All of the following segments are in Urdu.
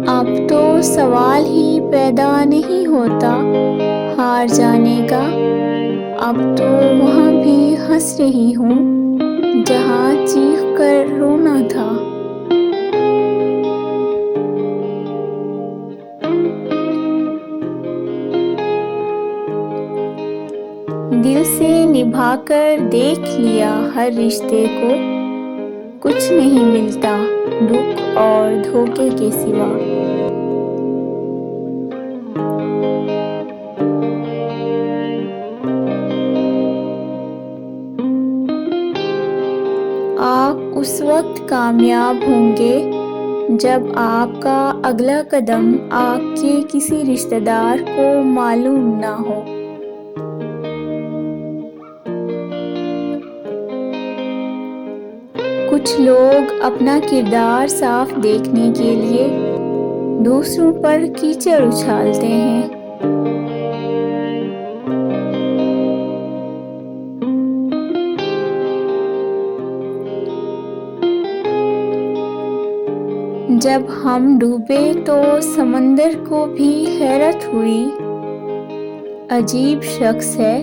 اب تو سوال ہی پیدا نہیں ہوتا ہار جانے کا، اب تو وہاں بھی ہنس رہی ہوں جہاں چیخ کر رونا تھا۔ دل سے نبھا کر دیکھ لیا ہر رشتے کو، کچھ نہیں ملتا دکھ اور دھوکے کے سوا۔ آپ اس وقت کامیاب ہوں گے جب آپ کا اگلا قدم آپ کے کسی رشتہ دار کو معلوم نہ ہو۔ کچھ لوگ اپنا کردار صاف دیکھنے کے لیے دوسروں پر کیچڑ اچھالتے ہیں۔ جب ہم ڈوبے تو سمندر کو بھی حیرت ہوئی، عجیب شخص ہے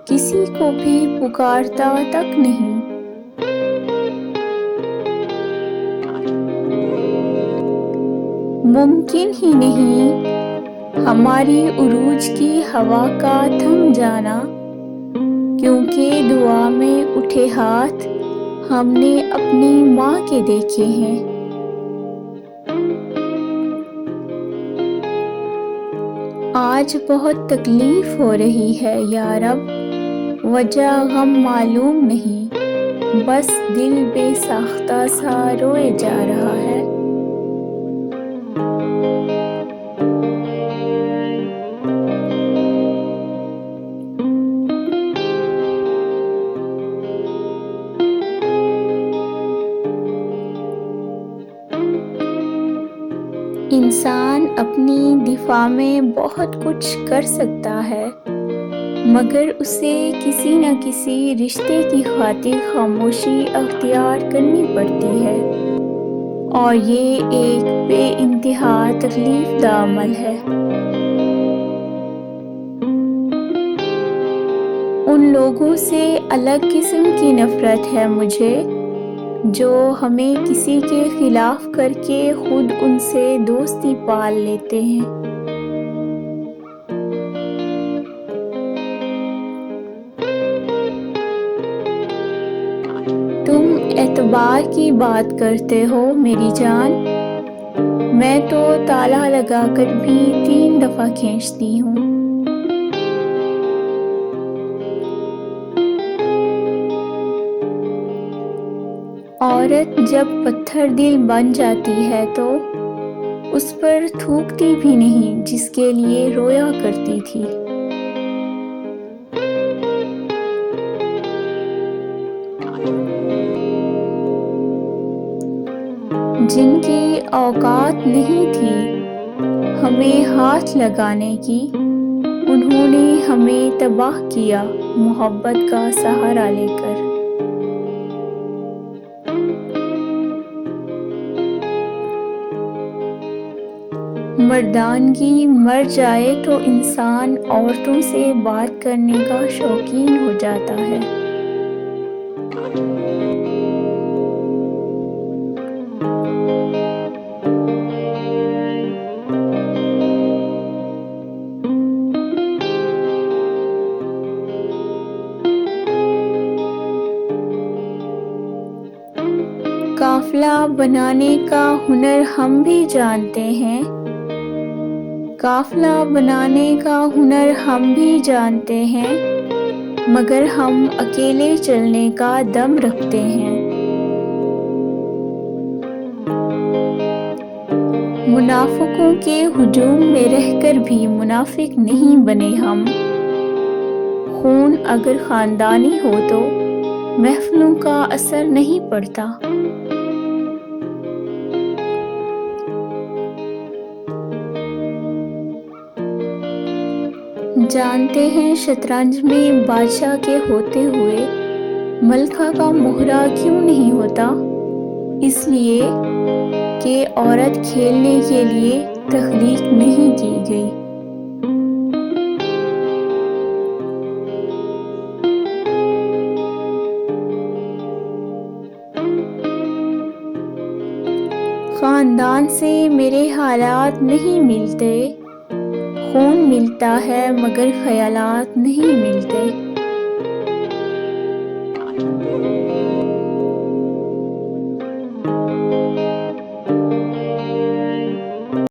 کسی کو بھی پکارتا تک نہیں۔ ممکن ہی نہیں ہماری عروج کی ہوا کا تھم جانا، کیونکہ دعا میں اٹھے ہاتھ ہم نے اپنی ماں کے دیکھے ہیں۔ آج بہت تکلیف ہو رہی ہے یا رب، وجہ غم معلوم نہیں، بس دل بے ساختہ سا روئے جا رہا ہے۔ انسان اپنی دفاع میں بہت کچھ کر سکتا ہے، مگر اسے کسی نہ کسی رشتے کی خاطر خاموشی اختیار کرنی پڑتی ہے، اور یہ ایک بے انتہا تکلیف دہ عمل ہے۔ ان لوگوں سے الگ قسم کی نفرت ہے مجھے جو ہمیں کسی کے خلاف کر کے خود ان سے دوستی پال لیتے ہیں۔ تم اعتبار کی بات کرتے ہو میری جان، میں تو تالا لگا کر بھی 3 دفعہ کھینچتی ہوں۔ عورت جب پتھر دل بن جاتی ہے تو اس پر تھوکتی بھی نہیں جس کے لیے رویا کرتی تھی۔ جن کی اوقات نہیں تھی ہمیں ہاتھ لگانے کی، انہوں نے ہمیں تباہ کیا محبت کا سہارا لے کر۔ مردانگی مر جائے تو انسان عورتوں سے بات کرنے کا شوقین ہو جاتا ہے۔ قافلہ بنانے کا ہنر ہم بھی جانتے ہیں، قافلہ بنانے کا ہنر ہم بھی جانتے ہیں، مگر ہم اکیلے چلنے کا دم رکھتے ہیں۔ منافقوں کے ہجوم میں رہ کر بھی منافق نہیں بنے ہم، خون اگر خاندانی ہو تو محفلوں کا اثر نہیں پڑتا۔ جانتے ہیں شطرنج میں بادشاہ کے ہوتے ہوئے ملکہ کا مہرہ کیوں نہیں ہوتا؟ اس لیے کہ عورت کھیلنے کے لیے تخلیق نہیں کی گئی۔ خاندان سے میرے حالات نہیں ملتے، خون ملتا ہے مگر خیالات نہیں ملتے۔